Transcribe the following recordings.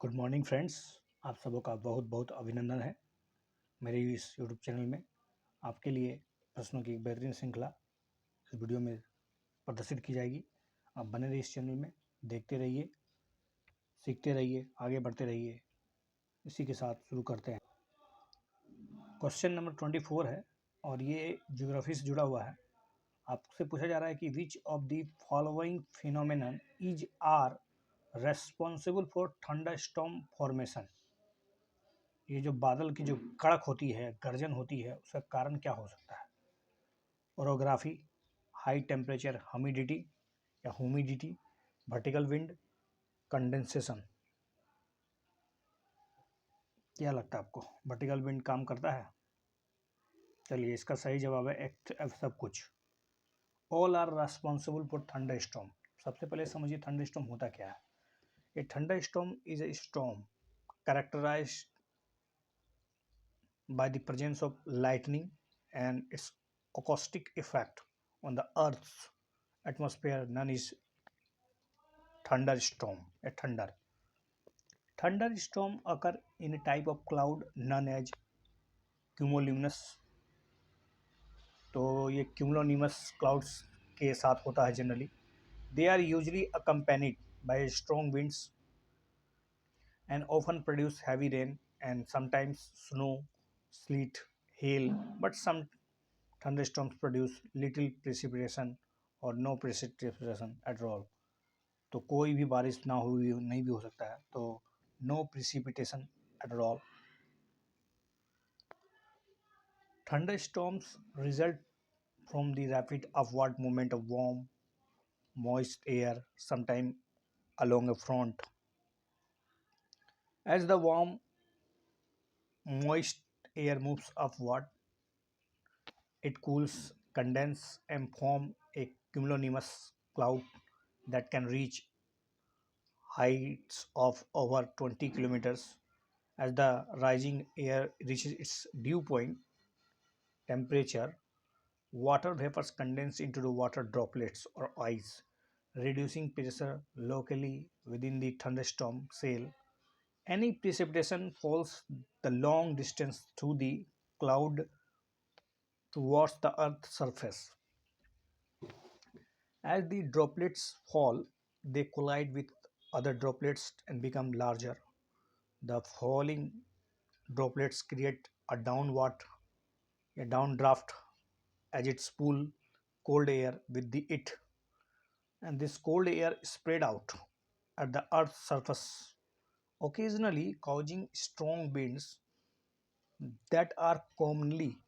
Good morning friends. आप सबों का बहुत बहुत अभिनंदन है। मेरे इस यूट्यूब चैनल में आपके लिए प्रश्नों की एक बेहतरीन श्रृंखला इस वीडियो में प्रदर्शित की जाएगी। आप बने रहिए इस चैनल में, देखते रहिए, सीखते रहिए, आगे बढ़ते रहिए। इसी के साथ शुरू करते हैं। क्वेश्चन नंबर 24 है और ये ज्योग्राफी से जुड़ा हुआ है। आपसे पूछा जा रहा है कि which of the following phenomenon is are responsible for thunderstorm formation. ये जो बादल की जो कड़क होती है, गर्जन होती है, उसका कारण क्या हो सकता है? ओरोग्राफी, हाई टेम्परेचर ह्यूमिडिटी या ह्यूमिडिटी, वर्टिकल विंड, कंडेंसेशन। क्या लगता है आपको, वर्टिकल विंड काम करता है? चलिए, इसका सही जवाब है सब कुछ। All are responsible for thunderstorm. सबसे पहले समझिए थंडर स्टॉर्म होता क्या है। A thunderstorm is a storm characterized by the presence of lightning and its acoustic effect on the Earth's atmosphere known as thunderstorm. A thunderstorm occur in a type of cloud known as cumulonimbus. तो ये cumulonimbus clouds के साथ होता है generally. They are usually accompanied by strong winds and often produce heavy rain and sometimes snow, sleet, hail, but some thunderstorms produce little precipitation or no precipitation at all. तो कोई भी बारिश ना हुई नहीं भी हो सकता है, तो no precipitation at all. Thunderstorms result from the rapid upward movement of warm, moist air, sometimes along a front. As the warm, moist air moves upward, it cools, condenses, and forms a cumulonimbus cloud that can reach heights of over 20 kilometers. As the rising air reaches its dew point temperature, water vapors condense into the water droplets or ice, reducing pressure locally within the thunderstorm cell. Any precipitation falls the long distance through the cloud towards the Earth's surface. As the droplets fall, they collide with other droplets and become larger. The falling droplets create a downdraft as it pulls cold air with it, and this cold air is spread out at the Earth's surface, occasionally causing strong winds that are commonly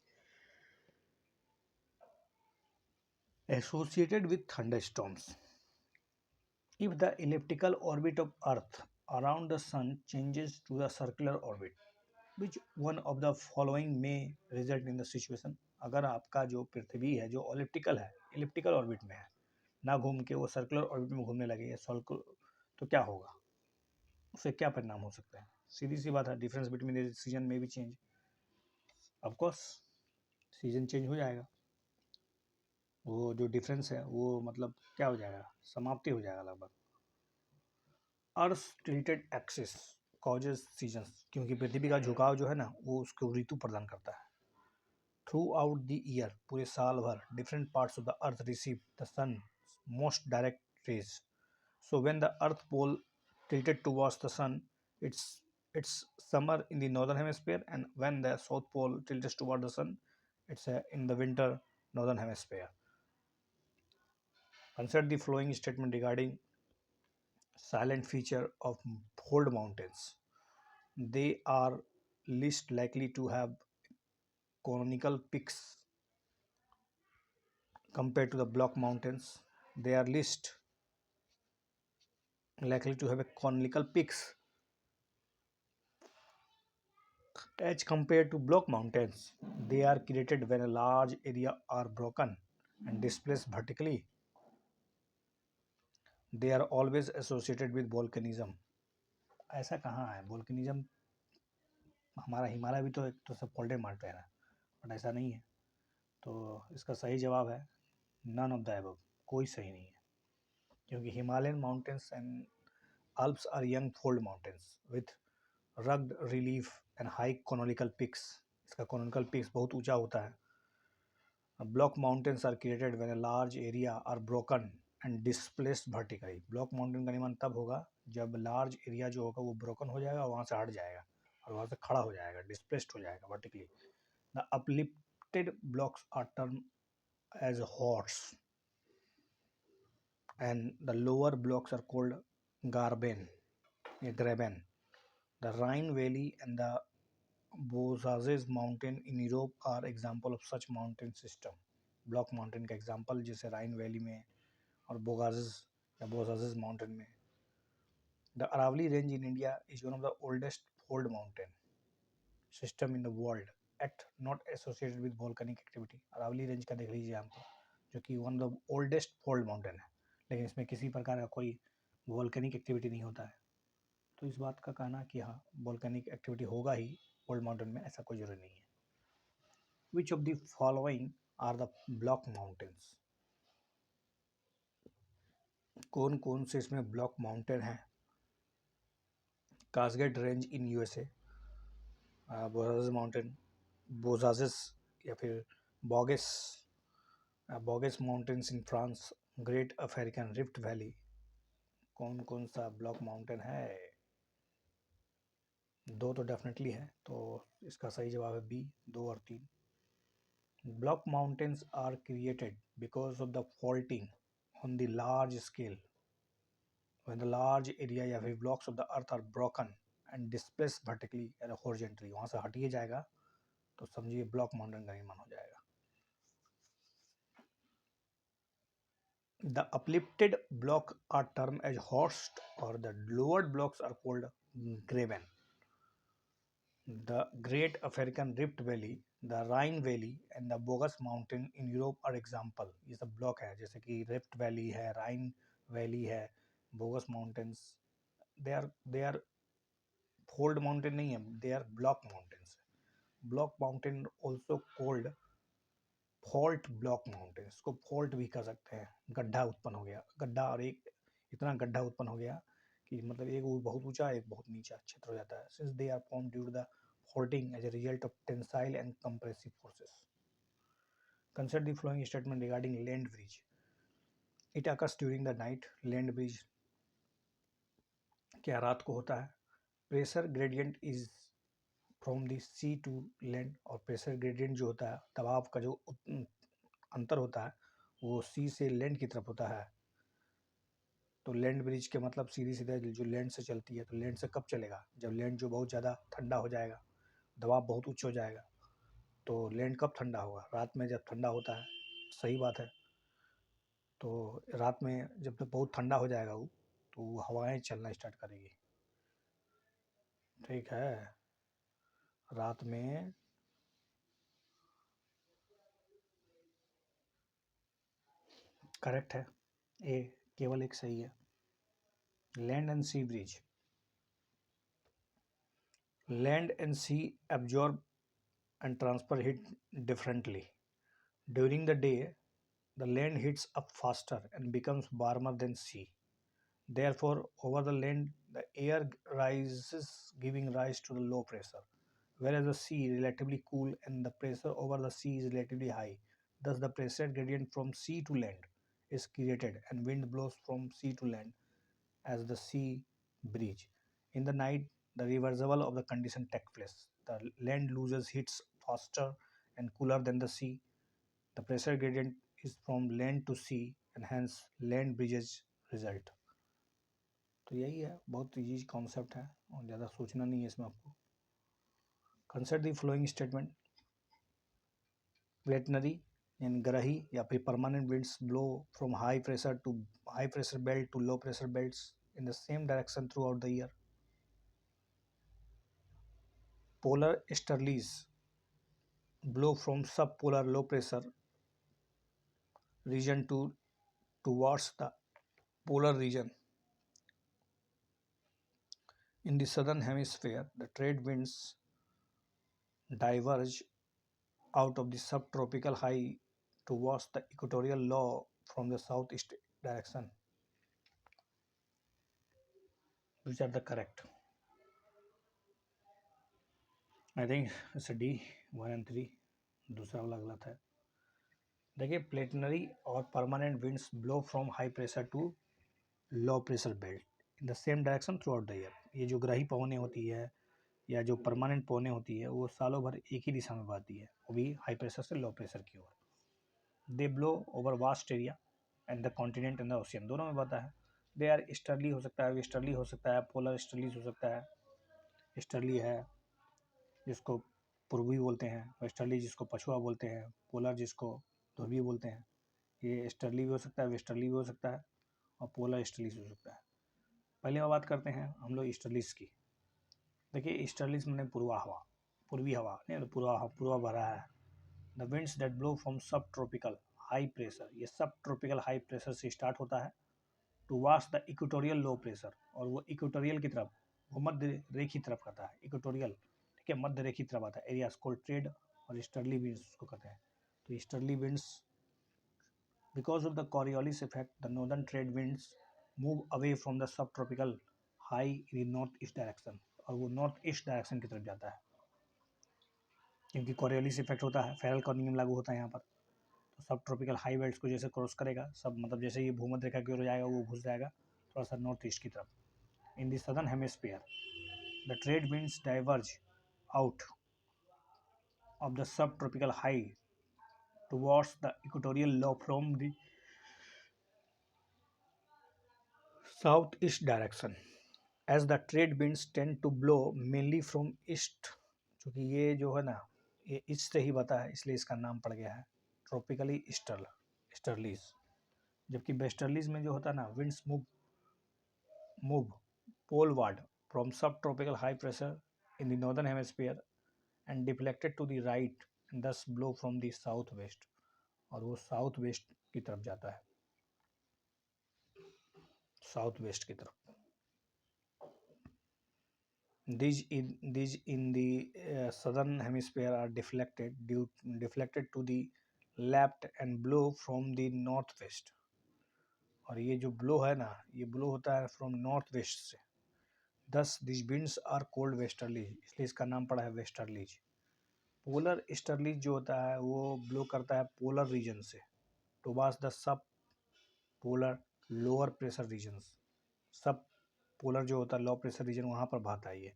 associated with thunderstorms. If the elliptical orbit of Earth around the Sun changes to the circular orbit, which one of the following may result in the situation? अगर आपका जो पृथ्वी है जो elliptical orbit में है, ना घूम के वो सर्कुलर ऑर्बिट में घूमने लगे, तो क्या होगा, उससे क्या परिणाम हो सकता है? सीधी सी बात है, डिफरेंस बिटवीन द सीजन में भी change. Of course season change हो जाएगा, वो जो डिफरेंस है वो मतलब क्या हो जाएगा, समाप्ति हो जाएगा लगभग. अर्थ टिल्टेड एक्सिस कॉजेज सीजन्स, क्योंकि पृथ्वी का झुकाव जो है ना वो उसको ऋतु प्रदान करता है. थ्रू आउट द ईयर, पूरे साल भर, different parts of the earth receive the sun most direct rays. So when the earth pole tilted towards the sun, it's summer in the northern hemisphere, and when the south pole tilts toward the sun, it's in the winter northern hemisphere. Consider the following statement regarding silent feature of fold mountains. They are least likely to have conical peaks compared to the block mountains. They are least likely to have a conical peaks as compared to block mountains. They are created when a large area are broken and displaced vertically. They are always associated with volcanism. ऐसा कहाँ है volcanism? हमारा हिमालय भी तो एक तो सब folded mountain है, बट ऐसा नहीं है. तो इसका सही जवाब है नन ऑफ द अबव, कोई सही नहीं है, क्योंकि Himalayan mountains and Alps are young fold mountains with rugged relief and high conical peaks. इसका conical peaks बहुत ऊंचा होता है. Block mountains are created when a large area are broken and displaced vertically. Block mountain का निर्माण तब होगा जब large area जो होगा वो broken हो जाएगा और वहाँ से हट जाएगा और वहाँ से खड़ा हो जाएगा, displaced हो जाएगा vertically. The uplifted blocks are termed as horse and the lower blocks are called garben, graben. The Rhine Valley and the Bozazes mountain in Europe are example of such mountain system. Block mountain का example जैसे Rhine valley में और बोगाजेस या बोजाजेस mountain में. The Aravalli range in India is one of the oldest fold mountain system in the world at not associated with volcanic activity. Aravalli range का देख लीजिए यहाँ पर, जो कि one of the oldest fold mountain है, लेकिन इसमें किसी प्रकार का कोई वोल्केनिक एक्टिविटी नहीं होता है. तो इस बात का कहना कि हाँ वोल्केनिक एक्टिविटी होगा ही फोल्ड माउंटेन में, ऐसा कोई जरूरी नहीं है. विच of the following are the block mountains. कौन कौन से इसमें ब्लॉक माउंटेन हैं. कासगेट रेंज इन यूएसए, बोजाजेस माउंटेन, बोजाजेस या फिर बॉगेस बॉगेस mountains in France, great African rift valley. कौन कौन सा ब्लॉक माउंटेन है. दो तो डेफिनेटली है, तो इसका सही जवाब है बी, 2 और 3. Block mountains are created because of the faulting on the large scale when the large area या फिर blocks of the earth are broken and displaced vertically and horizontally. वहाँ से हटिए जाएगा तो समझिए ब्लॉक माउंटेन का निर्माण हो जाएगा. The uplifted block are termed as horst or the lowered blocks are called graben. The Great African Rift Valley, the Rhine Valley and the Bogus Mountain in Europe are example. ये सब block है, जैसे कि rift valley है, Rhine valley है, बोगस mountains. They are fold mountain नहीं है, they are block mountains. Block mountain also called fault block mountain. इसको फॉल्ट भी कर सकते हैं. गड्ढा उत्पन्न हो गया, गड्ढा और एक इतना गड्ढा उत्पन्न हो गया कि मतलब एक बहुत ऊंचा एक बहुत नीचा क्षेत्र हो जाता है. Since they are form due to the faulting as a result of tensile and compressive forces. Consider the following statement regarding land bridge. It occurs during the night. Land bridge क्या रात को होता है. Pressure gradient is from the sea to land. और pressure gradient जो होता है, दबाव का जो अंतर होता है, वो sea से land की तरफ होता है. तो लैंड ब्रिज के मतलब सीधी सीधे जो लैंड से चलती है, तो लैंड से कब चलेगा, जब लैंड जो बहुत ज़्यादा ठंडा हो जाएगा, दबाव बहुत उच्च हो जाएगा. तो लैंड कब ठंडा होगा, रात में जब ठंडा होता है. सही बात है. तो रात में जब तक बहुत ठंडा हो जाएगा वो, तो हवाएं चलना स्टार्ट करेगी. ठीक है. रात में करेक्ट है, ए केवल एक सही है. Land and sea breeze. Land and sea absorb and transfer heat differently. During the day the land heats up faster and becomes warmer than sea. Therefore, over the land, the air rises, giving rise to the low pressure, whereas the sea is relatively cool and the pressure over the sea is relatively high. Thus, the pressure gradient from sea to land is created, and wind blows from sea to land as the sea breeze. In the night, the reversal of the condition takes place. The land loses heats faster and cooler than the sea. The pressure gradient is from land to sea and hence land bridges result. तो यही है, बहुत easy concept है और ज़्यादा सोचना नहीं है इसमें आपको. Consider the following statement. वेटनरी यानी ग्रही या फिर permanent winds blow from high pressure belt to low pressure belts in the same direction throughout the year. Polar easterlies blow from subpolar low pressure region towards the polar region. In the southern hemisphere, the trade winds diverge out of the subtropical high towards the equatorial low from the southeast direction. Which are the correct? I think it's D, 1 and 3। दूसरा वाला गलत है। देखिए, planetary और permanent winds blow from high pressure to low pressure belt in the same direction throughout the year. ये जो ग्रही पवनें होती है या जो परमानेंट पवनें होती है वो सालों भर एक ही दिशा में बहती है, वो भी हाई प्रेशर से लो प्रेशर की ओर। They blow over vast area and the continent and the ocean, दोनों में बहता है। दे आर ईस्टर्ली हो सकता है, वेस्टर्ली हो सकता है, पोलर ईस्टर्ली हो सकता है। ईस्टर्ली है जिसको पूर्वी बोलते हैं, वेस्टर्ली जिसको पछुआ बोलते हैं, पोलर जिसको ध्रुवीय बोलते हैं। ये ईस्टर्ली भी हो सकता है, वेस्टर्ली भी हो सकता है और पोलर ईस्टर्लीज हो सकता है। पहले हम बात करते हैं हम लोग ईस्टर्लीज की। देखिए, ईस्टर्लीज मैंने पूर्वा हवा, पूर्वी हवा नहीं, पूर्वा भरा है। The winds that blow from subtropical high pressure, ये सब ट्रॉपिकल हाई प्रेशर से स्टार्ट होता है टू वास द इक्वेटोरियल लो प्रेशर, और वो इक्वेटोरियल की तरफ, भूमध्य रेखी तरफ आता है। इक्वेटोरियल, ठीक है, मध्य रेखी तरफ आता है। एरियाज कोल्ड ट्रेड और ईस्टर्ली विंड्स उसको कहते हैं। तो easterly winds, because of the Coriolis effect, the northern trade winds move away from the sub tropical high in north east direction, और वो नॉर्थ ईस्ट डायरेक्शन की तरफ जाता है क्योंकि कॉरियोलिस इफेक्ट होता है, फेरल का नियम लागू होता है यहाँ पर। तो सब ट्रॉपिकल हाई बेल्ट्स को जैसे क्रॉस करेगा, सब मतलब जैसे ये भूमध्य रेखा की ओर जाएगा वो घुस जाएगा थोड़ा सा नॉर्थ ईस्ट की तरफ। इन the southern hemisphere the trade winds diverge out of the subtropical high towards the equatorial low from the southeast direction as the trade winds tend to blow mainly from east। क्योंकि ये जो है ना, ये east से ही बता है, इसलिए इसका नाम पड़ गया है ट्रॉपिकली ईस्टर्लीज। जबकि वेस्टर्लीज में जो होता है ना, winds move poleward from subtropical high pressure in the northern hemisphere and deflected to the right and thus blow from the south west, और वो साउथ वेस्ट की तरफ जाता है, साउथ वेस्ट की तरफ। These in the southern hemisphere are deflected to the left and blow from the northwest। और ये जो ब्लो है ना, ये ब्लो होता है फ्रॉम नॉर्थ वेस्ट से। दस this winds are cold westerly, इसलिए इसका नाम पड़ा है वेस्टर्लीज। पोलर ईस्टर्लीज जो होता है वो ब्लो करता है पोलर रीजन से towards the sub polar lower pressure regions. Sub polar जो होता है लो प्रेशर रीजन, वहाँ पर बहता है ये।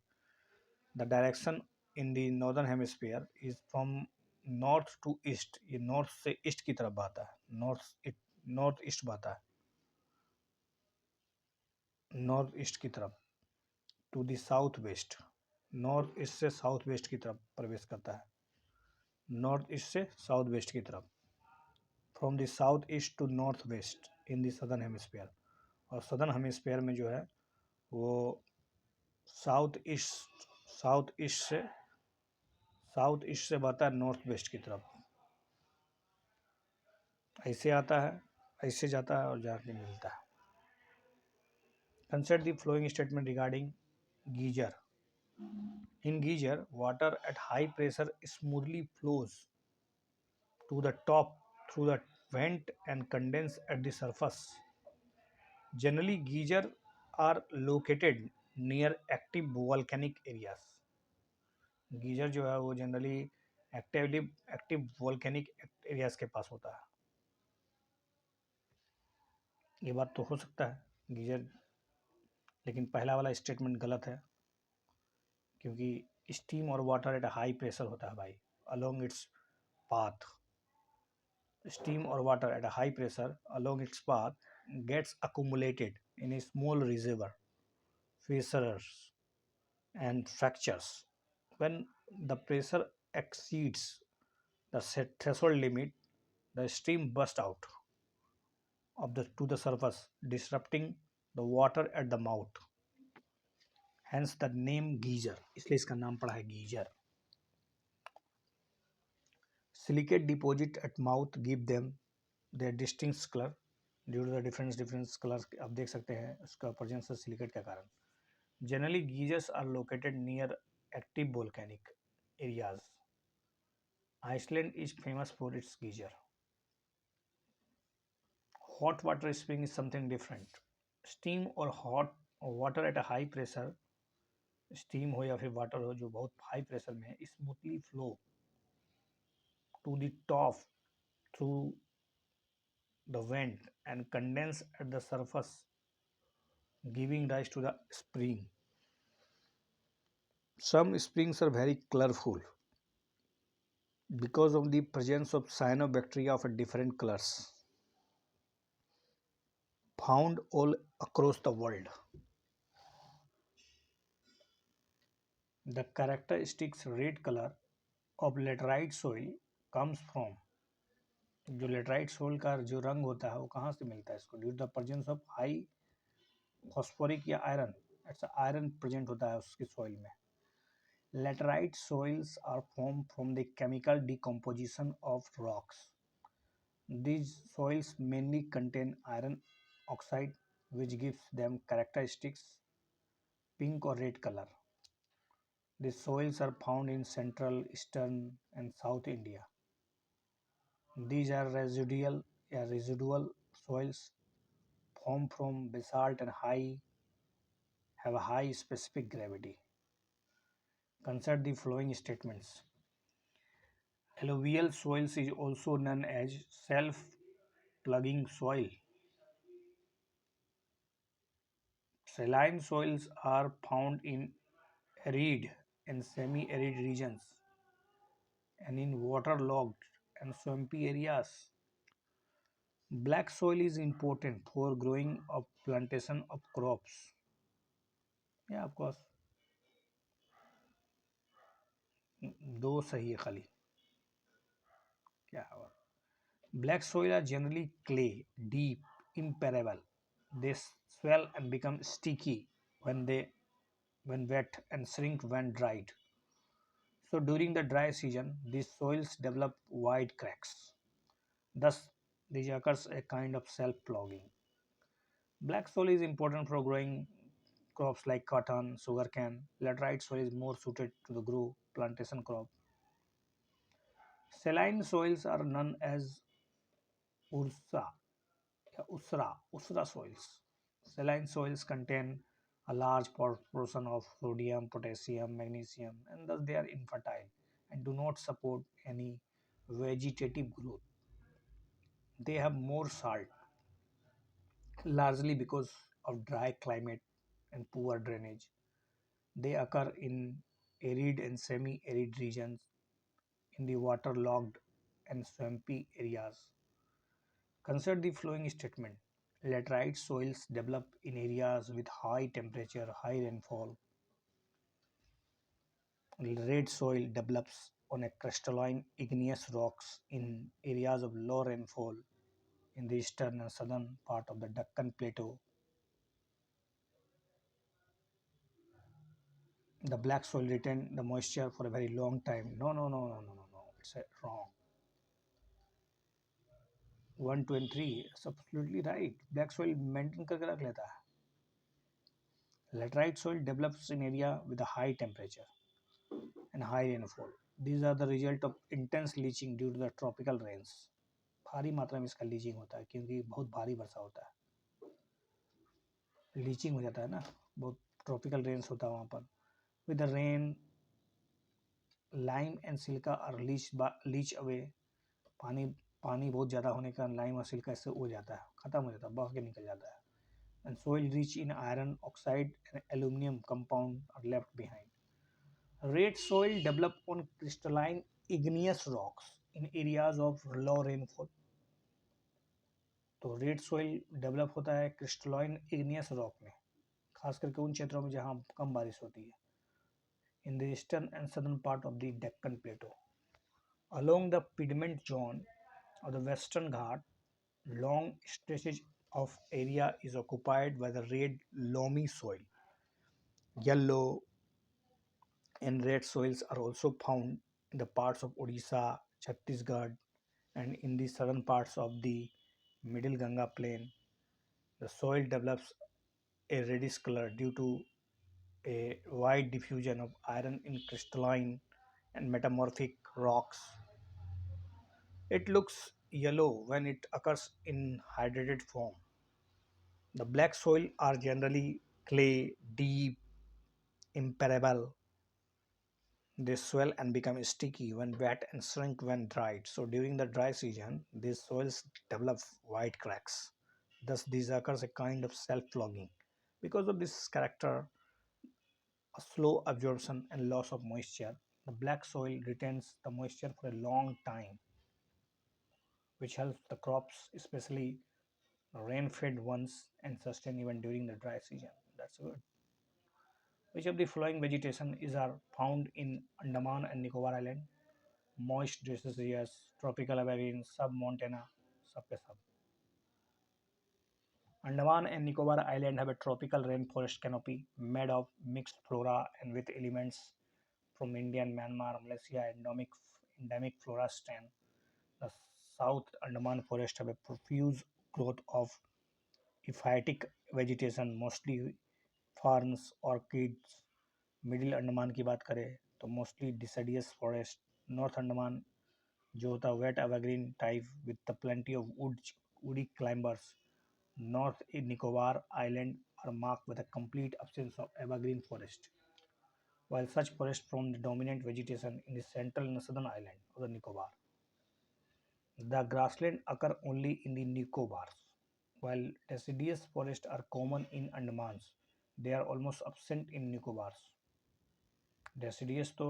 The direction in the northern hemisphere is from north to east, ये नॉर्थ से ईस्ट की तरफ बहता है, नॉर्थ ईस्ट बहता है, नॉर्थ ईस्ट की तरफ। To the south west, north east से साउथ वेस्ट की तरफ प्रवेश करता है, नॉर्थ ईस्ट से साउथ वेस्ट की तरफ। From the south east to north west in the southern hemisphere, और सदर्न हेमिस्फीयर में जो है वो साउथ ईस्ट से बहता है नॉर्थ वेस्ट की तरफ। ऐसे आता है, ऐसे जाता है और जाके मिलता है। Consider the following statement regarding geyser. In geyser water at high pressure smoothly flows to the top through the vent and condense at the surface। Generally, geysers are located near active volcanic areas। Geyser जो है वो generally active volcanic areas के पास होता है। ये बात तो हो सकता है गीजर, लेकिन पहला वाला स्टेटमेंट गलत है क्योंकि स्टीम और वाटर एट हाई प्रेशर होता है भाई along its path. Steam or water at a high pressure along its path gets accumulated in a small reservoir, fissures, and fractures. When the pressure exceeds the threshold limit, the stream bursts out to the surface, disrupting the water at the mouth. Hence the name geyser, इसलिए इसका नाम पड़ा है geyser. Silicate deposit at mouth give them their distinct color due to the difference colours आप देख सकते हैं उसका प्रेजेंस ऑफ सिलिकेट के कारण। Generally geysers are located near active volcanic areas. Iceland is famous for its geyser. Hot water spring is something different. Steam water at a high pressure, steam हो या फिर वाटर हो जो बहुत high pressure में है, smoothly flow to the top through the vent and condense at the surface, giving rise to the spring. Some springs are very colorful because of the presence of cyanobacteria of different colors found all across the world. The characteristics red color of laterite soil comes from, जो laterite soul का जो रंग होता है वो कहाँ से मिलता है इसको, due to the presence of high phosphoric या आयरन, ऐसा आयरन प्रेजेंट होता है उसकी सॉइल में. Laterite soils are formed from the chemical decomposition of rocks. These soils mainly contain iron oxide, which gives them characteristics pink or red color. These soils are found in central, eastern, and south India. These are residual soils formed from basalt and have a high specific gravity. Consider the following statements. Alluvial soils is also known as self-plugging soil. Saline soils are found in arid and semi-arid regions and in waterlogged and swampy areas. Black soil is important for growing of plantation of crops. Yeah, of course. दो सही है खाली. क्या हुआ? Black soil are generally clay, deep, impermeable. They swell and become sticky when wet and shrink when dried. So during the dry season, these soils develop wide cracks. Thus, this occurs a kind of self-plugging. Black soil is important for growing crops like cotton, sugarcane. Laterite soil is more suited to the grow plantation crop. Saline soils are known as ursa, usra soils. Saline soils contain a large proportion of sodium, potassium, magnesium, and thus they are infertile and do not support any vegetative growth. They have more salt, largely because of dry climate and poor drainage. They occur in arid and semi-arid regions, in the waterlogged and swampy areas. Consider the following statement. Laterite soils develop in areas with high temperature, high rainfall. Red soil develops on a crystalline igneous rocks in areas of low rainfall in the eastern and southern part of the Deccan Plateau. The black soil retain the moisture for a very long time. No. It's wrong. 1, 2 and 3. It's absolutely right. Black soil maintain करके रख लेता है. Laterite soil develops in area with a high temperature and high rainfall. These are the result of intense leaching due to the tropical rains. भारी मात्रा में इसका leaching होता है क्योंकि बहुत भारी वर्षा होता है. लीचिंग हो जाता है ना, बहुत ट्रॉपिकल रेन्स होता है वहाँ पर. With the rain lime and silica are leach away. पानी पानी बहुत ज़्यादा होने का लाइम और सिल्का इससे हो जाता है, ख़त्म हो जाता है, बह के निकल जाता है. And soil rich in iron oxide and aluminium compound are left behind. Red soil develop on crystalline igneous rocks in areas of low rainfall. तो रेड सोइल डेवलप होता है क्रिस्टलाइन इग्नियस रॉक में, खास करके उन क्षेत्रों में जहाँ कम बारिश होती है. In the eastern and southern part of the Deccan plateau. Along the Piedmont zone of the Western Ghat, long stretches of area is occupied by the red loamy soil. Yellow and red soils are also found in the parts of Odisha, Chhattisgarh, and in the southern parts of the Middle Ganga plain. The soil develops a reddish color due to a wide diffusion of iron in crystalline and metamorphic rocks. It looks yellow when it occurs in hydrated form. The black soil are generally clay, deep, impermeable. They swell and become sticky when wet and shrink when dried. So during the dry season, these soils develop white cracks. Thus, these occurs a kind of self-clogging. Because of this character, a slow absorption and loss of moisture, the black soil retains the moisture for a long time, which helps the crops, especially rain-fed ones, and sustain even during the dry season. That's good. Which of the following vegetation is are found in Andaman and Nicobar Island? Moist deciduous, tropical evergreen, submontana, सबके सब. Andaman and Nicobar Island have a tropical rainforest canopy made of mixed flora and with elements from India and Myanmar, Malaysia, endemic flora strain. The South Andaman forest have a profuse growth of epiphytic vegetation, mostly ferns, orchids. Middle Andaman की बात करें तो mostly डिसाइडियस forest. North Andaman जो होता है wet evergreen type with the plenty of woody climbers. North Nicobar island are marked with a complete absence of evergreen forest, while such forests form the dominant vegetation in the central and southern island of the Nicobar. The grassland occur only in the Nicobars, while deciduous forests are common in Andamans. They are almost absent in Nicobars. Deciduous तो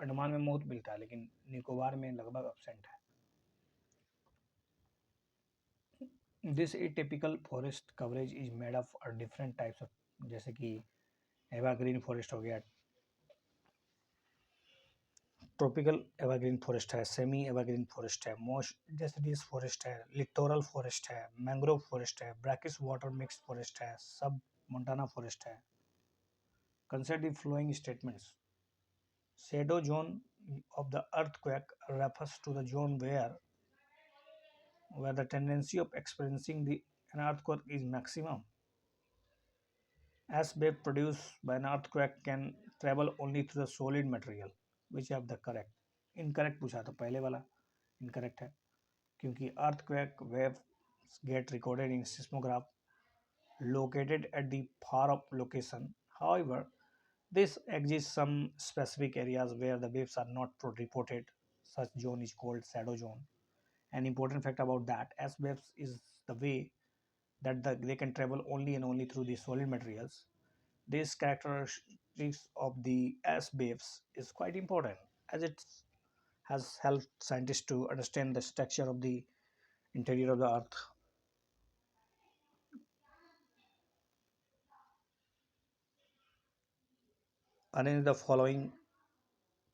अंडमान में बहुत मिलता है लेकिन निकोबार में लगभग absent है. This atypical forest coverage is made of different types of, जैसे कि एवरग्रीन फॉरेस्ट हो गया, ट्रॉपिकल एवरग्रीन फॉरेस्ट है, सेमी एवरग्रीन फॉरेस्ट है, मोस्ट डेसिडियस फॉरेस्ट है, लिटोरल फॉरेस्ट है, मैंग्रोव फॉरेस्ट है, ब्रैकिश वाटर मिक्स फॉरेस्ट है, सब मोंटाना फॉरेस्ट है. Consider the flowing statements. Shadow zone of the earthquake refers to the zone where the tendency of experiencing an earthquake is maximum. As wave produced by an earthquake can travel only through the solid material. Which have the correct? Incorrect पूछा तो पहले वाला incorrect है क्योंकि earthquake waves get recorded in seismograph located at the far off location. However, this exists some specific areas where the waves are not reported. Such zone is called shadow zone. An important fact about that S waves is the way that they can travel only and only through the solid materials. These characteristics of the S waves is quite important as it has helped scientists to understand the structure of the interior of the earth. Arrange the following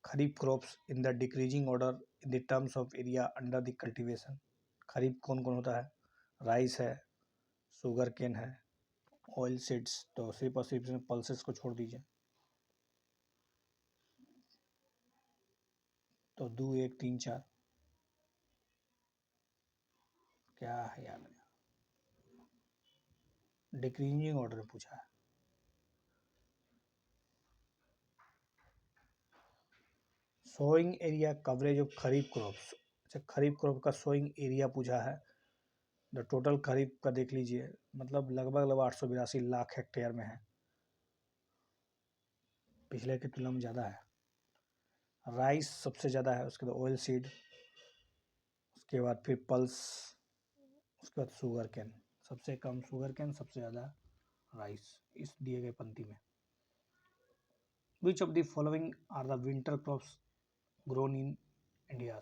kharif crops in the decreasing order in the terms of area under the cultivation. खरीफ कौन कौन होता है? Rice है, sugar cane है, oil seeds, तो सिर्फ और सिर्फ इसमें पल्सेस को छोड़ दीजिए. तो 2 1 3 4 क्या है यार, डिक्रीजिंग ऑर्डर में पूछा है. Sowing area coverage of kharif crops. अच्छा, खरीफ क्रॉप का सोइंग एरिया पूछा है. द टोटल खरीफ का देख लीजिए, मतलब लगभग 882 लाख हेक्टेयर में है, पिछले की तुलना में ज़्यादा है. राइस सबसे ज़्यादा है, उसके बाद ऑयल सीड, उसके बाद फिर पल्स, उसके बाद शुगर कैन. सबसे कम शुगर कैन, सबसे ज़्यादा राइस इस दिए गए पंक्ति में. Which of the following are the winter crops grown in India?